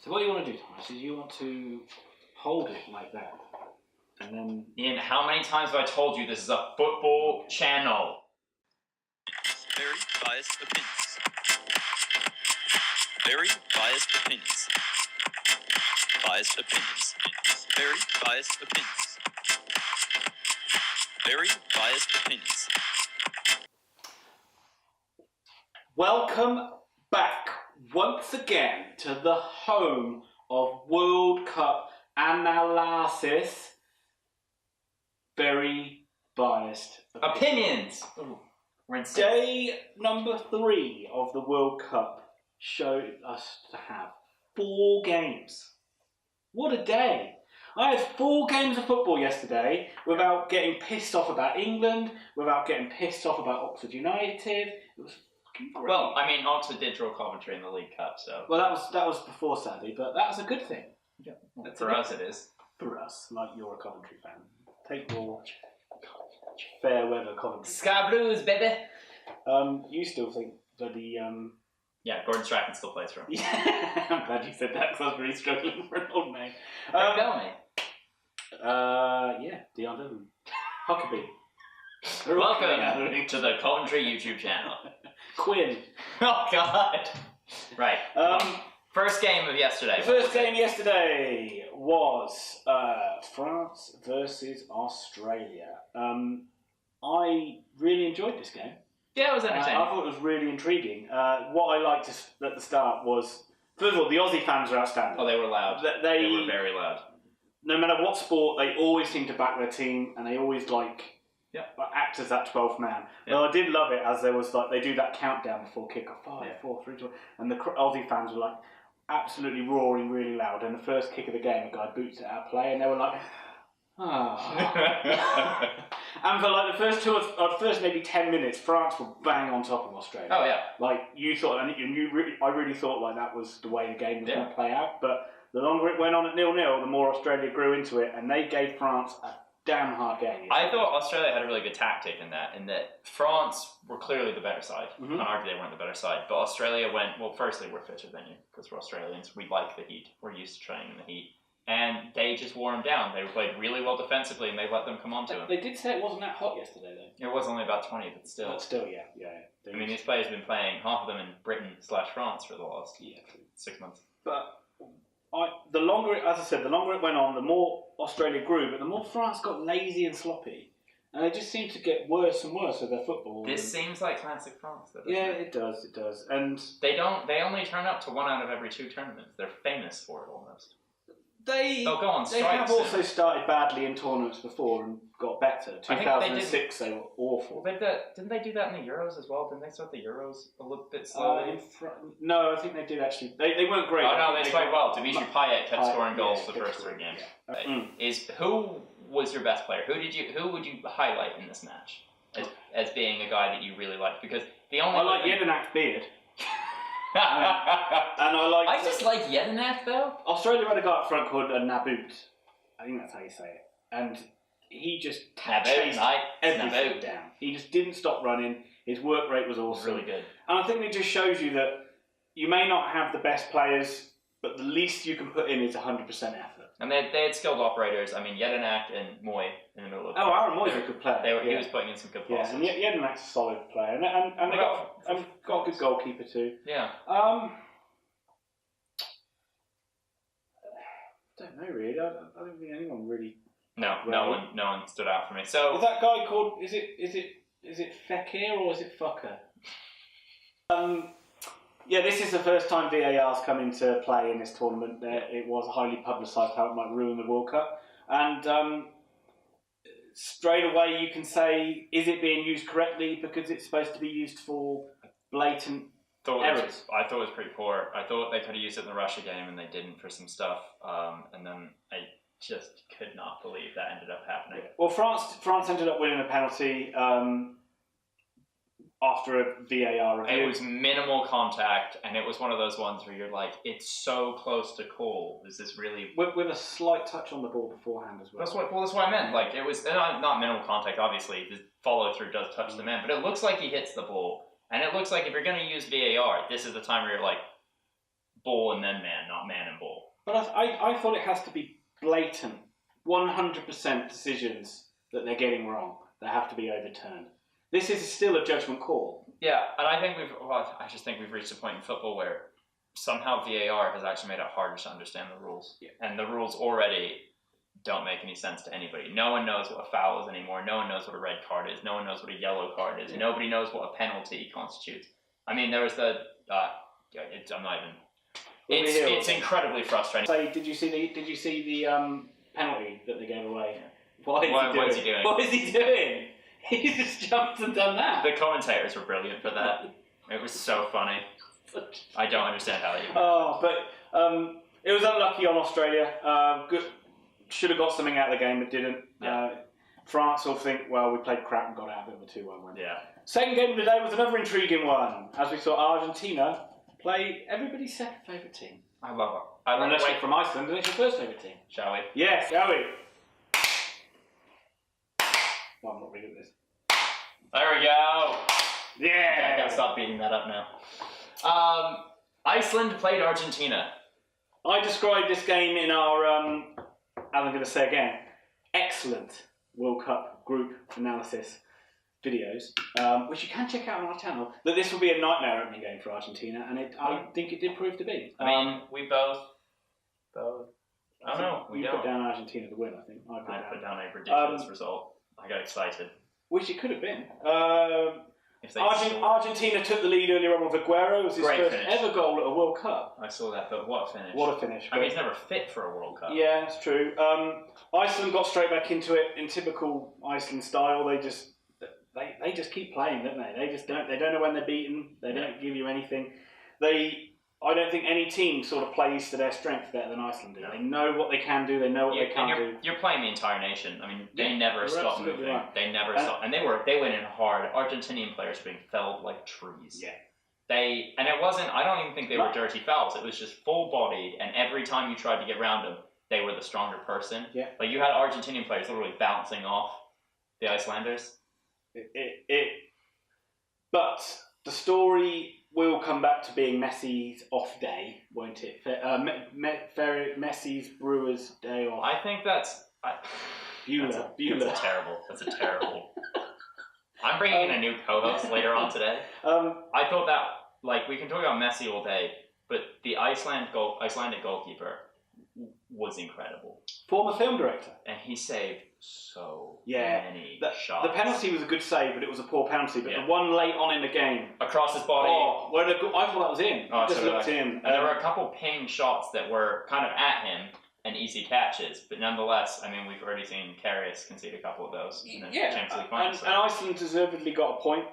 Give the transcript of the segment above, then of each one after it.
So what you want to do, Thomas, is you want to hold it like that. And then... Ian, how many times have I told you this is a football channel? Very biased opinions. Very biased opinions. Biased opinions. Very biased opinions. Very biased opinions. Welcome back once again to the home of World Cup analysis. Very biased Opinions! Ooh, we're in Day number 3 of the World Cup showed us to have 4 games. What a day! I had 4 games of football yesterday without getting pissed off about England, without getting pissed off about Oxford United. It was fucking great. Well, I mean, Oxford did draw Coventry in the League Cup, so... Well, that was before Saturday, but that was a good thing. Yeah. Well, for us, it is. For us, like you're a Coventry fan. Take your fair weather Coventry. Sky Blues, baby! You still think that the... Yeah, Gordon Strachan still plays for him. Yeah, I'm glad you said that because I was really struggling for an old name. Yeah, Dion Devon. Huckabee. Welcome to the Coventry YouTube channel. Quinn. Oh, God. Right. First game of yesterday. The first game yesterday was France versus Australia. I really enjoyed this game. Yeah, it was entertaining. I thought it was really intriguing. What I liked at the start was, first of all, the Aussie fans are outstanding. Oh, they were loud. They were very loud. No matter what sport, they always seem to back their team, and they always act as that 12th man. Yeah. Well, I did love it as there was they do that countdown before kickoff, 5, 4, 3, 2, and the Aussie fans were like absolutely roaring really loud. And the first kick of the game, a guy boots it out of play, and they were like, ah. And for like the first maybe 10 minutes, France were bang on top of Australia. Oh yeah. Like you thought, and I really thought like that was the way the game was going to play out. But the longer it went on at 0-0, the more Australia grew into it, and they gave France a damn hard game. I thought Australia had a really good tactic in that France were clearly the better side. Mm-hmm. I don't argue they weren't the better side, but Australia went, well, firstly, we're fitter than you, because we're Australians. We like the heat. We're used to training in the heat. And they just wore them down. They played really well defensively, and they let them come on to them. They did say it wasn't that hot yesterday, though. It was only about 20, but still. But still, yeah. I mean, these players have been playing, half of them in Britain/France for the last 6 months. But the longer it went on, the more Australia grew, but the more France got lazy and sloppy. And they just seemed to get worse and worse with their football. This seems like classic France, though. Yeah, it does. And they only turn up to 1 out of every 2 tournaments. They're famous for it almost. They'll go on strikes. They have also started badly in tournaments before and got better. 2006, they were awful. Didn't they do that in the Euros as well? Didn't they start the Euros a little bit slowly? No, I think they did actually. They weren't great. Oh no, they played well. Dimitri Payet kept scoring goals for the first 3 games. Yeah. Who was your best player? Who would you highlight in this match as being a guy that you really liked? Because I like Jedinak's beard. And I just like Jedinak though. Australia had a guy up front called Naboot. I think that's how you say it. And he just chased everything down. He just didn't stop running. His work rate was awesome. Really good. And I think it just shows you that you may not have the best players, but the least you can put in is 100% effort. And they had skilled operators. I mean, Jedinak and Moy in the middle of. Aaron Moy's a good player. He was putting in some good passes. Yeah, and Jedinak's a solid player, and they got a good goalkeeper too. Yeah. Don't know really. I don't think anyone really. No one stood out for me. So is that guy called? Is it Fekir or is it Fucker? Yeah, this is the first time VAR's come into play in this tournament. It was highly publicised how it might ruin the World Cup. And straight away you can say, is it being used correctly? Because it's supposed to be used for blatant errors. I thought it was pretty poor. I thought they could have used it in the Russia game and they didn't for some stuff. And then I just could not believe that ended up happening. Yeah. Well, France ended up winning a penalty. After a VAR review. It was minimal contact, and it was one of those ones where you're like, it's so close to call. Is this really... With a slight touch on the ball beforehand as well. That's what I meant. Like, it was not minimal contact, obviously. The follow-through does touch the man, but it looks like he hits the ball. And it looks like if you're going to use VAR, this is the time where you're like, ball and then man, not man and ball. But I thought it has to be blatant, 100% decisions that they're getting wrong that have to be overturned. This is still a judgment call. Yeah, and I just think we've reached a point in football where somehow VAR has actually made it harder to understand the rules. Yeah. And the rules already don't make any sense to anybody. No one knows what a foul is anymore. No one knows what a red card is. No one knows what a yellow card is. Yeah. Nobody knows what a penalty constitutes. I mean, there was the... I'm not even... It's incredibly frustrating. So, did you see the penalty that they gave away? Yeah. What is he doing? What is he doing? He just jumped and done that. The commentators were brilliant for that. It was so funny. I don't understand how they... Oh, but it was unlucky on Australia. Should have got something out of the game, but didn't. Yeah. France will think, well, we played crap and got out of it with a 2-1 win. Yeah. Second game of the day was another intriguing one, as we saw Argentina play everybody's second favourite team. I love it. Unless you're from Iceland, and it's your first favourite team. Shall we? Yes, shall we? Well, I'm not really good at this. There we go. Yeah. I gotta stop beating that up now. Iceland played Argentina. I described this game in our, as I'm going to say again, excellent World Cup group analysis videos, which you can check out on our channel, that this will be a nightmare opening game for Argentina, and I think it did prove to be. I mean, we both. I don't know. You put down Argentina to win, I think. I put down a ridiculous result. I got excited. Which it could have been. Argentina Argentina took the lead earlier on with Aguero. It was his first ever goal at a World Cup. I saw that, but what a finish. What a finish. I mean, he's never fit for a World Cup. Yeah, that's true. Iceland got straight back into it in typical Iceland style. They just keep playing, don't they? They don't know when they're beaten. They don't give you anything. I don't think any team sort of plays to their strength better than Iceland do. No. They know what they can do. They know what they can't do. You're playing the entire nation. I mean, they never stop moving. Right. They never stop, and they went in hard. Argentinian players were being felled like trees. Yeah. It wasn't. I don't even think they were dirty fouls. It was just full bodied, and every time you tried to get around them, they were the stronger person. Yeah. Like you had Argentinian players literally bouncing off the Icelanders. But the story will come back to being Messi's off day, won't it? Messi's Brewers day off. I think that's... Bueller. That's a terrible... I'm bringing in a new co-host later on today. I thought that, like, we can talk about Messi all day, but the Icelandic goalkeeper was incredible. Former film director. And he saved so many shots. The penalty was a good save, but it was a poor penalty. But the one late on in the game... Across his body. Oh, I thought that was in. I just looked in. And there were a couple ping shots that were kind of at him and easy catches. But nonetheless, I mean, we've already seen Karius concede a couple of those in the Champions League final. And Iceland deservedly got a point.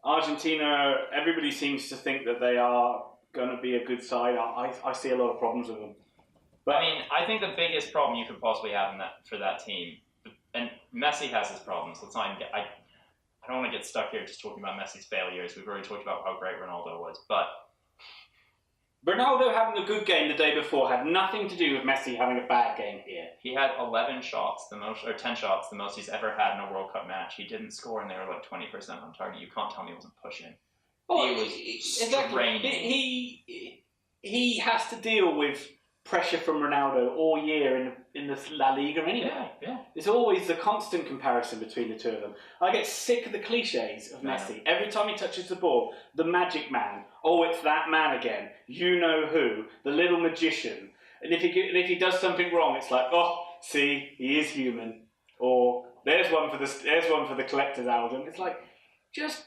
Argentina, everybody seems to think that they are going to be a good side. I see a lot of problems with them. But I mean, I think the biggest problem you could possibly have for that team, and Messi has his problems. Let's not even get. I don't want to get stuck here just talking about Messi's failures. We've already talked about how great Ronaldo was, but Ronaldo having a good game the day before had nothing to do with Messi having a bad game here. He had 11 shots, 10 shots, the most he's ever had in a World Cup match. He didn't score, and they were like 20% on target. You can't tell me he wasn't pushing. Oh, he was straining. He has to deal with pressure from Ronaldo all year in the La Liga anyway. Yeah. There's always a constant comparison between the two of them. I get sick of the cliches of Messi. Every time he touches the ball, the magic man. Oh, it's that man again. You know who? The little magician. And if he does something wrong, it's like, oh, see, he is human. Or there's one for the collector's album. It's like, just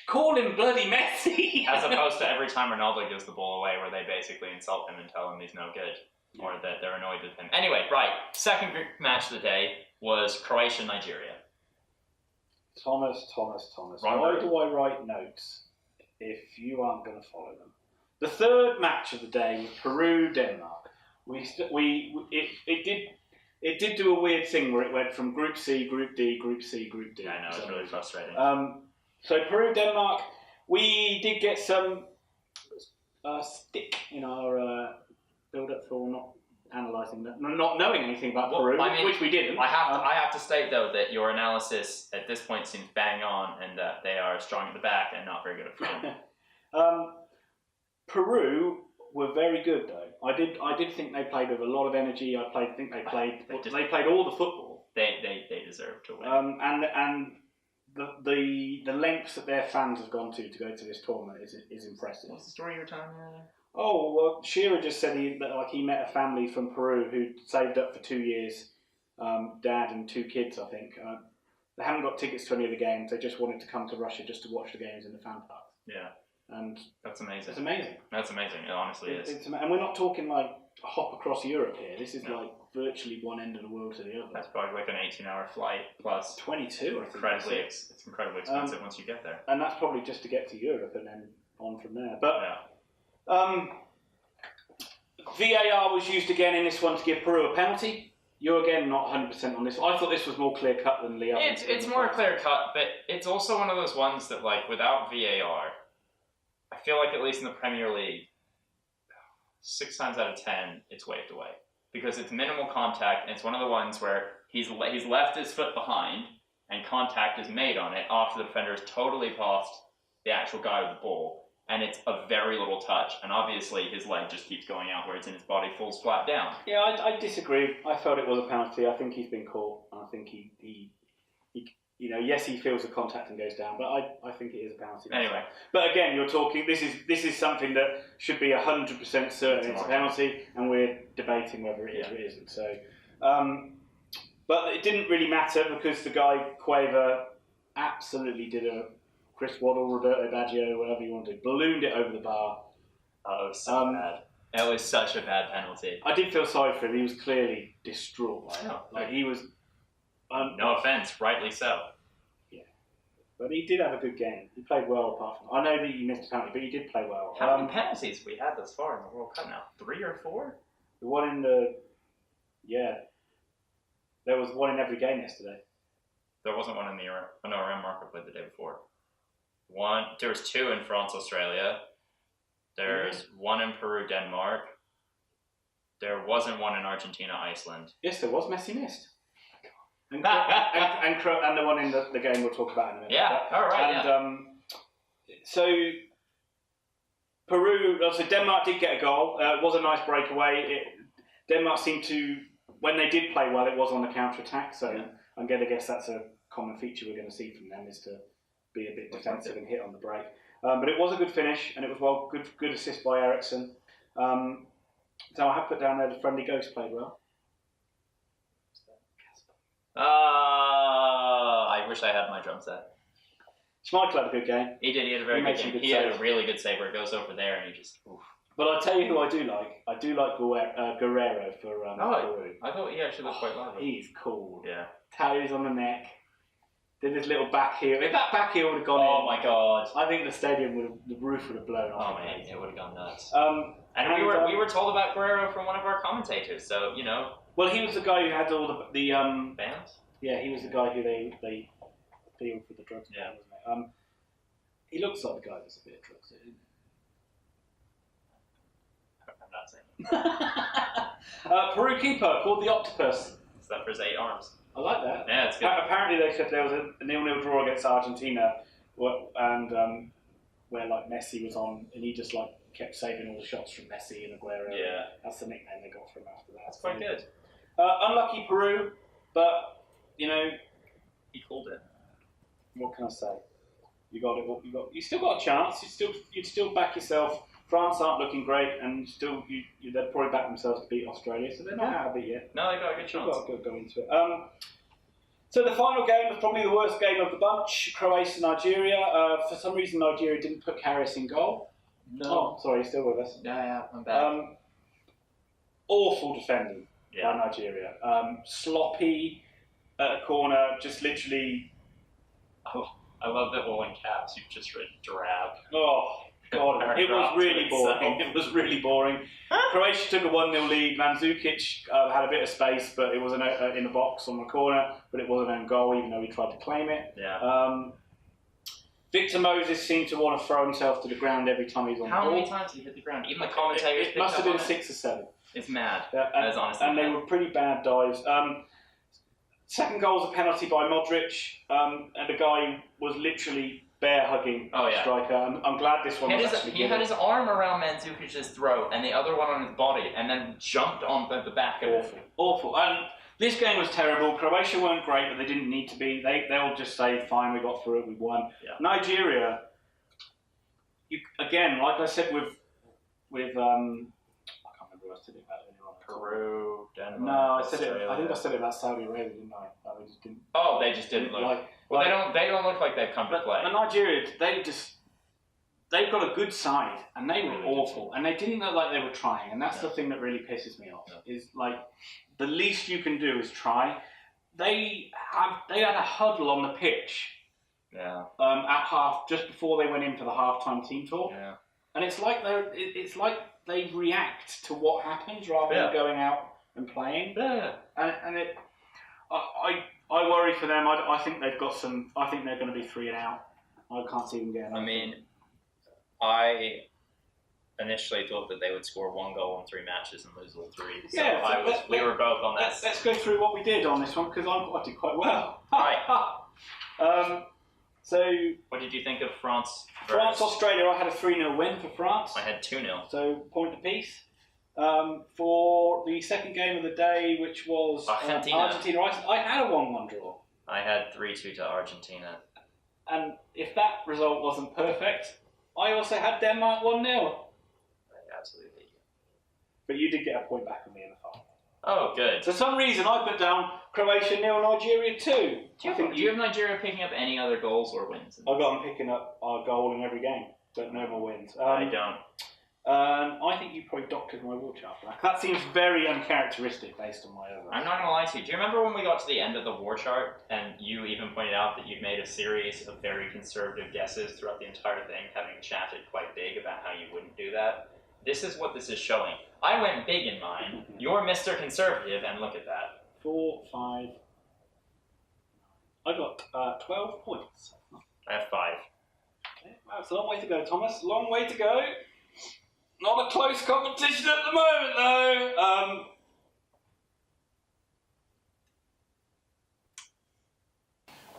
call him bloody Messi. As opposed to every time Ronaldo gives the ball away where they basically insult him and tell him he's no good. Or that they're annoyed with him. Anyway, right. Second match of the day was Croatia-Nigeria. Thomas. Why do I write notes if you aren't going to follow them? The third match of the day was Peru-Denmark. It did do a weird thing where it went from Group C, Group D, Group C, Group D. Yeah, I know, it's really frustrating. So Peru-Denmark, we did get some stick in our build-up for not analysing that, not knowing anything about Peru, which we didn't. I have to state though that your analysis at this point seems bang on, and that they are strong at the back and not very good at front. Peru were very good though. I did think they played with a lot of energy. They played all the football. They deserve to win. And the lengths that their fans have gone to go to this tournament is impressive. What's the story you were telling me? Oh well, Shearer just said he met a family from Peru who saved up for 2 years, dad and 2 kids, I think. They haven't got tickets to any of the games. They just wanted to come to Russia just to watch the games in the fan park. Yeah. And that's amazing. It's amazing. That's amazing. It honestly is. And we're not talking like a hop across Europe here. This is like virtually one end of the world to the other. That's probably like an 18-hour flight plus 22. It's incredibly expensive once you get there. And that's probably just to get to Europe and then on from there. But VAR was used again in this one to give Peru a penalty. You're again not 100% on this. I thought this was more clear cut than the other. It's more clear cut, but it's also one of those ones that like without VAR, I feel like at least in the Premier League, 6 times out of 10 it's waved away because it's minimal contact and it's one of the ones where he's left his foot behind and contact is made on it after the defender has totally passed the actual guy with the ball. And it's a very little touch, and obviously his leg just keeps going out, whereas in his body falls flat down. Yeah, I disagree. I felt it was a penalty. I think he's been caught. I think he yes, he feels the contact and goes down, but I think it is a penalty. Anyway, but again, you're talking. This is something that should be 100% certain it's a penalty, and we're debating whether it is or it isn't. So, but it didn't really matter because the guy Cueva absolutely did a. Chris Waddle, Roberto Baggio, whatever you want to do, ballooned it over the bar. Oh, it was so bad. It was such a bad penalty. I did feel sorry for him. He was clearly distraught by it. Like he was. No offence, rightly so. Yeah, but he did have a good game. He played well. Apart from, I know that he missed a penalty, but he did play well. How many penalties have we had thus far in the World Cup now? 3 or 4? The one in there was one in every game yesterday. There wasn't one in the Euro. Oh, no, Denmark played the day before. There was 2 in France, Australia. There's 1 in Peru, Denmark. There wasn't one in Argentina, Iceland. Yes, there was. Messi missed. And the one in the game we'll talk about in a minute. Yeah, all right. And so Peru, so Denmark did get a goal. It was a nice breakaway. Denmark seemed to, when they did play well, it was on the counter attack. So I'm going to guess that's a common feature we're going to see from them is to be a bit defensive and hit on the break. But it was a good finish, and it was good assist by Eriksson. So I have put down there the friendly ghost played well. I wish I had my drum set. Schmeichel had a good game. He did. He had a very good game. He had a really good save where it goes over there, and he just. Oof. But I'll tell you who I do like. I do like Guerrero for Peru. I thought he actually looked quite lovely. He's cool. Yeah. Tattoos on the neck. Did his little back heel. If that back heel would have gone in, my god! I think the roof would have blown off. Oh man, it would have gone nuts. And we were told about Guerrero from one of our commentators, so you know. Well, he was the guy who had all the bands. Yeah, he was the guy who they deal with the drugs. Yeah. Wasn't it? He looks like the guy that's a bit of drugs. I'm not saying. Peru keeper called the Octopus. Is that for his 8 arms? I like that. Yeah, it's good. Apparently they said there was a 0-0 draw against Argentina, and where like Messi was on, and he just like kept saving all the shots from Messi and Aguero. Yeah, that's the nickname they got from him after that. That's quite good. Unlucky Peru, but you know he called it. What can I say? You got it. You still got a chance. You'd still back yourself. France aren't looking great, and still they'd probably back themselves to beat Australia, so they're not out of it yet. No, they got a good chance. They've got to go into it. So the final game was probably the worst game of the bunch. Croatia, Nigeria. For some reason, Nigeria didn't put Harris in goal. No. Oh, sorry, he's still with us. Yeah, I'm back. Awful defending by Nigeria. Sloppy at a corner, just literally. Oh, I love that all in caps. You've just written drab. Oh. God, it was really boring. It was really boring. Croatia took a 1-0 lead. Mandzukic had a bit of space, but it was in the box on the corner, but it was an own goal, even though he tried to claim it. Yeah. Victor Moses seemed to want to throw himself to the ground every time he's on the ball. How many times did he hit the ground? Even the commentators It must have been 6 or 7. It's mad. That is honestly and mad. They were pretty bad dives. Second goal was a penalty by Modric, and the guy was literally bear-hugging striker. I'm glad this one was actually He had his arm around Mandzukich's throat and the other one on his body, and then jumped on the back of it. Awful. And this game was terrible. Croatia weren't great, but they didn't need to be. They'll just say, fine, we got through it, we won. Yeah. Nigeria, again, like I said with I can't remember what I said about it earlier on. Peru, Denmark. No, Australia. I think I said it about Saudi Arabia, didn't I? They just didn't. Oh, they just didn't look. They don't look like they've come to play. But Nigeria, they've got a good side, and they were awful, and they didn't look like they were trying, and that's the thing that really pisses me off. Is like the least you can do is try. They had a huddle on the pitch. Yeah. At half, just before they went in for the halftime team talk. Yeah. And it's like they react to what happens rather than going out and playing. Yeah. And I worry for them. I think they've got some. I think they're going to be 3 and out. I can't see them getting. I mean, I initially thought that they would score 1 goal in 3 matches and lose all 3. So we were both on that. Let's go through what we did on this one because I did quite well. Right. So, what did you think of France? Australia. I had a 3-0 win for France. I had 2-0. So point apiece. For the second game of the day, which was Argentina, Iceland, I had a 1-1 draw. I had 3-2 to Argentina. And if that result wasn't perfect, I also had Denmark 1-0. Absolutely. But you did get a point back on me in the final. Oh, good. For some reason, I put down Croatia 0, Nigeria 2. Do you have Nigeria picking up any other goals or wins? I got them picking up our goal in every game, but no more wins. I don't. I think you probably doctored my war chart. That seems very uncharacteristic based on my overall. I'm not going to lie to you. Do you remember when we got to the end of the war chart and you even pointed out that you'd made a series of very conservative guesses throughout the entire thing, having chatted quite big about how you wouldn't do that? This is what this is showing. I went big in mine. You're Mr. Conservative, and look at that. 4, 5. I got 12 points. I have 5. Okay, wow, it's a long way to go, Thomas. Long way to go. Not a close competition at the moment, though.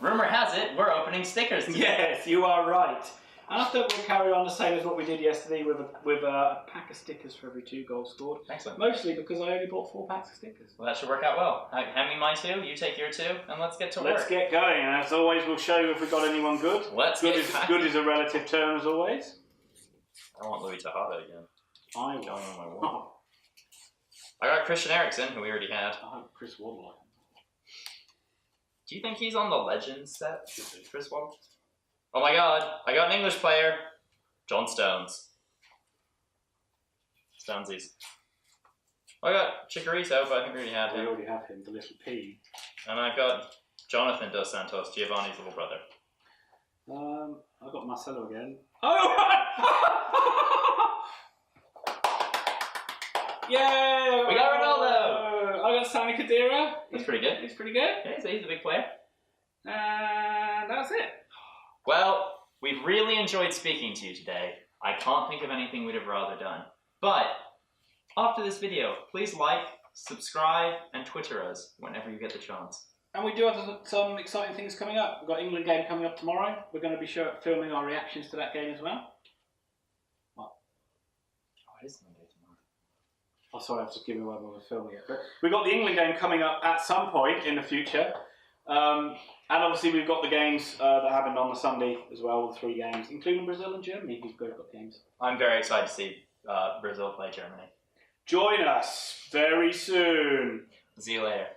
Rumor has it, we're opening stickers today. Yes, you are right. After we'll carry on the same as what we did yesterday with a pack of stickers for every 2 goals scored. Excellent. Mostly because I only bought 4 packs of stickers. Well, that should work out well. Hand me mine 2, you take your 2, and let's get to work. Let's get going, and as always, we'll show you if we've got anyone good. Good is a relative term, as always. I want Louis Tejada again. I Going on my wall. I got Christian Eriksen, who we already had. I hope Chris Waddle. Do you think he's on the Legends set? Chris Waddle? Oh my god, I got an English player. John Stones. Stonesies. I got Chicharito, but I think we already had him. We already have him, the little P. And I've got Jonathan Dos Santos, Giovanni's little brother. I got Marcelo again. Oh! Yay! We got Ronaldo! I got Sami Khedira. He's pretty good. He's pretty good. Yeah, he's a big player. And that's it. Well, we've really enjoyed speaking to you today. I can't think of anything we'd have rather done. But, after this video, please like, subscribe, and Twitter us whenever you get the chance. And we do have some exciting things coming up. We've got England game coming up tomorrow. We're going to be filming our reactions to that game as well. What? Oh, it is Monday tomorrow. Oh, sorry, I was just giving away when we're filming it. But we've got the England game coming up at some point in the future. And obviously we've got the games that happened on the Sunday as well, the 3 games, including Brazil and Germany, who've both got games. I'm very excited to see Brazil play Germany. Join us very soon. See you later.